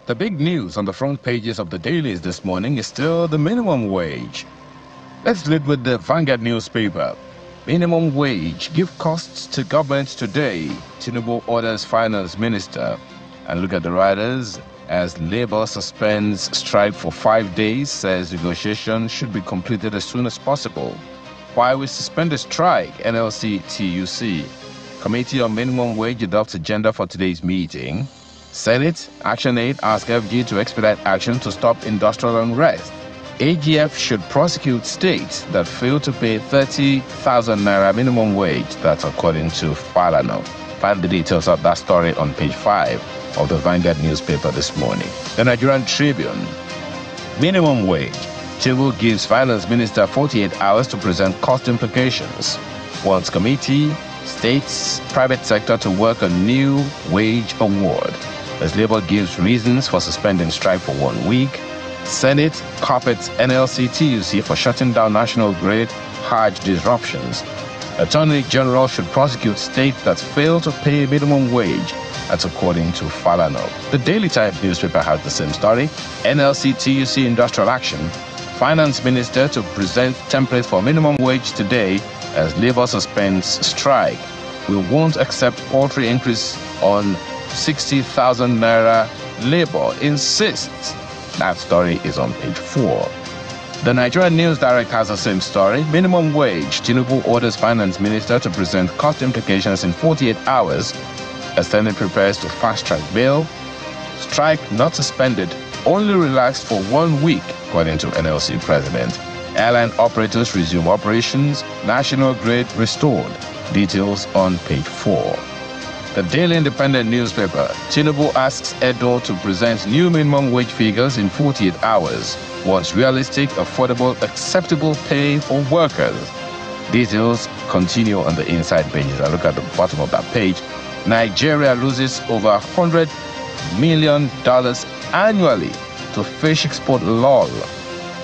The big news on the front pages of the dailies this morning is still the minimum wage. Let's lead with the Vanguard newspaper. Minimum wage give costs to government today. Tinubu orders finance minister. And look at the riders. As Labour suspends strike for 5 days, says negotiation should be completed as soon as possible. Why we suspend the strike? NLC TUC. Committee on Minimum Wage adopts agenda for today's meeting. Senate, Action Aid asks FG to expedite action to stop industrial unrest. AGF should prosecute states that fail to pay 30,000 naira minimum wage. That's according to Falano. Find the details of that story on page 5 of the Vanguard newspaper this morning. The Nigerian Tribune. Minimum wage. Tinubu gives finance minister 48 hours to present cost implications. Wants committee, states, private sector to work on new wage award. As Labour gives reasons for suspending strike for 1 week. Senate carpets NLC TUC for shutting down national grid Hajj disruptions. Attorney General should prosecute states that fail to pay minimum wage. That's according to Falano. The Daily Times newspaper has the same story. NLC TUC industrial action. Finance Minister to present template for minimum wage today as Labour suspends strike. We won't accept paltry increase on 60,000 naira. Labour insists. That story is on page 4. The Nigerian News Direct has the same story. Minimum wage. Tinubu orders finance minister to present cost implications in 48 hours. As Senate prepares to fast-track bill. Strike not suspended, only relaxed for 1 week, according to NLC president. Airline operators resume operations. National grid restored. Details on page 4. The Daily Independent newspaper. Tinubu asks Edo to present new minimum wage figures in 48 hours. Wants realistic, affordable, acceptable pay for workers. Details continue on the inside pages. I look at the bottom of that page. Nigeria loses over $100 million annually to fish export lull.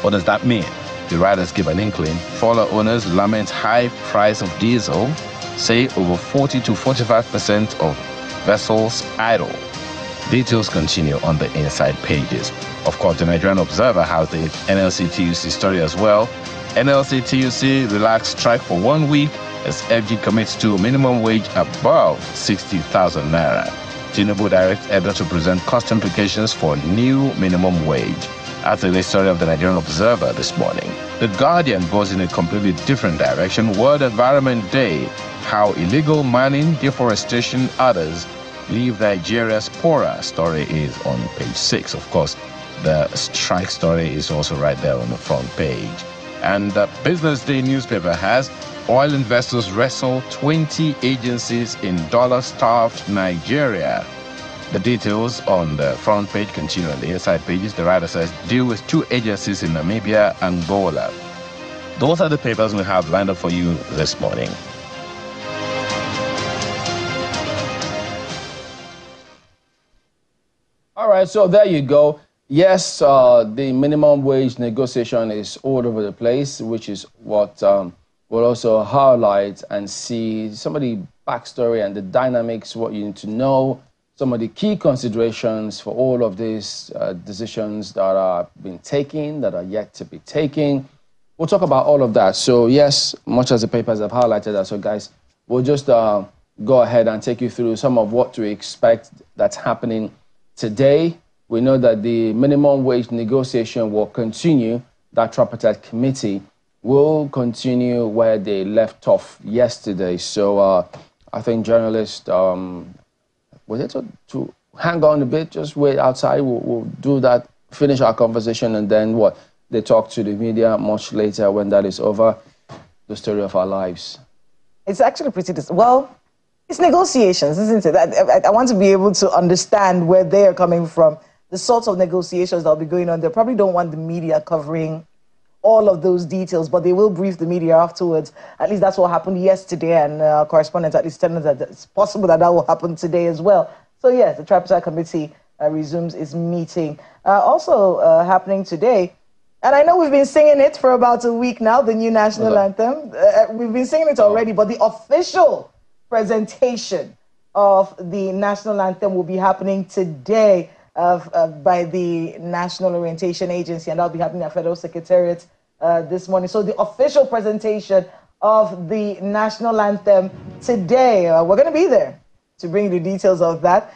What does that mean? The writers give an inkling. Trawler owners lament high price of diesel. Say over 40 to 45% of vessels idle. Details continue on the inside pages. Of course, the Nigerian Observer has the NLC TUC story as well. NLC TUC relaxed strike for 1 week as FG commits to minimum wage above 60,000 naira. Tinubu directs Edo to present cost implications for new minimum wage. That's the latest story of the Nigerian Observer this morning. The Guardian goes in a completely different direction. World Environment Day. How illegal mining, deforestation, others leave Nigeria's poorer. Story is on page 6. Of course, the strike story is also right there on the front page. And the Business Day newspaper has oil investors wrestle 20 agencies in dollar-starved Nigeria. The details on the front page continue on the inside pages. The writer says, deal with 2 agencies in Namibia, Angola. Those are the papers we have lined up for you this morning. All right, so there you go. Yes, the minimum wage negotiation is all over the place, which is what we'll also highlight and see some of the backstory and the dynamics, what you need to know, some of the key considerations for all of these decisions that are being taken, that are yet to be taken. We'll talk about all of that. So yes, much as the papers have highlighted that, so guys, we'll just go ahead and take you through some of what to expect that's happening today. We know that the minimum wage negotiation will continue. That tripartite committee will continue where they left off yesterday. So I think journalists, was it to hang on a bit, just wait outside. We'll do that, finish our conversation, and then what? They talk to the media much later when that is over. The story of our lives. It's actually pretty, well, it's negotiations, isn't it? I want to be able to understand where they are coming from, the sorts of negotiations that will be going on. They probably don't want the media covering all of those details, but they will brief the media afterwards. At least that's what happened yesterday, and our correspondents at least telling us that it's possible that that will happen today as well. So yes, the tripartite committee resumes its meeting. Also happening today, and I know we've been singing it for about a week now, the new national anthem. We've been singing it already, but the official presentation of the national anthem will be happening today. by the National Orientation Agency, and that'll be happening at Federal Secretariat this morning. So the official presentation of the national anthem today. We're going to be there to bring you the details of that.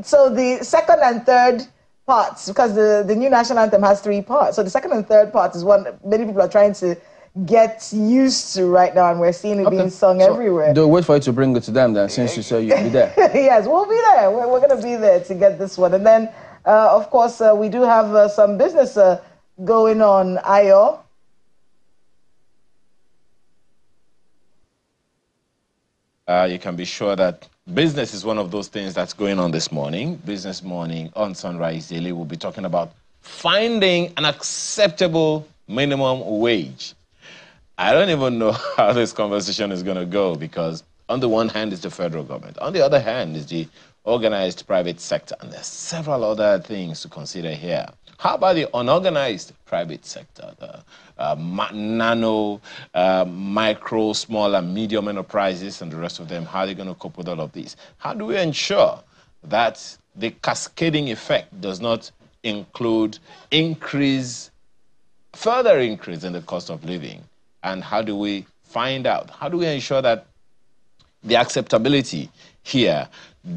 So the second and third parts, because the new national anthem has 3 parts. So the second and third part is one many people are trying to get used to right now, and we're seeing it being sung everywhere. They'll wait for you to bring it to them then, since you say you'll be there. Yes, we'll be there. We're going to be there to get this one. And then, of course, we do have some business going on, Ayo. You can be sure that business is one of those things that's going on this morning. Business Morning on Sunrise Daily, we'll be talking about finding an acceptable minimum wage. I don't even know how this conversation is going to go, because on the one hand is the federal government. On the other hand is the organized private sector. And there's several other things to consider here. How about the unorganized private sector, the nano, micro, small and medium enterprises and the rest of them? How are they going to cope with all of these? How do we ensure that the cascading effect does not include further increase in the cost of living? And how do we find out? How do we ensure that the acceptability here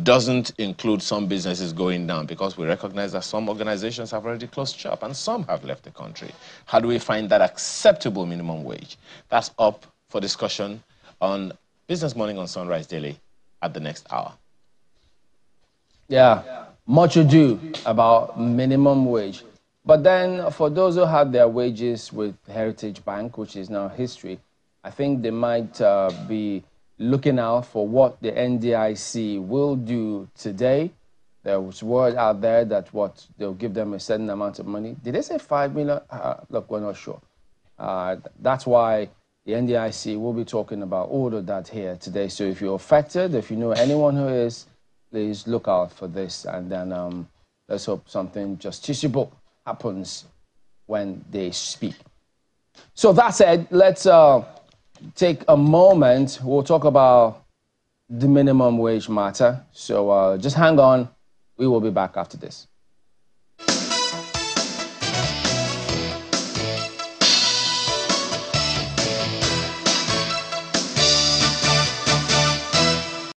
doesn't include some businesses going down? Because we recognize that some organizations have already closed shop and some have left the country. How do we find that acceptable minimum wage? That's up for discussion on Business Morning on Sunrise Daily at the next hour. Yeah, much ado about minimum wage. But then for those who had their wages with Heritage Bank, which is now history, I think they might be looking out for what the NDIC will do today. There was word out there that they'll give them a certain amount of money. Did they say 5 million? Look, we're not sure. That's why the NDIC will be talking about all of that here today. So if you're affected, if you know anyone who is, please look out for this. And then let's hope something justiciable happens when they speak. So that said, let's take a moment. We'll talk about the minimum wage matter. So just hang on. We will be back after this.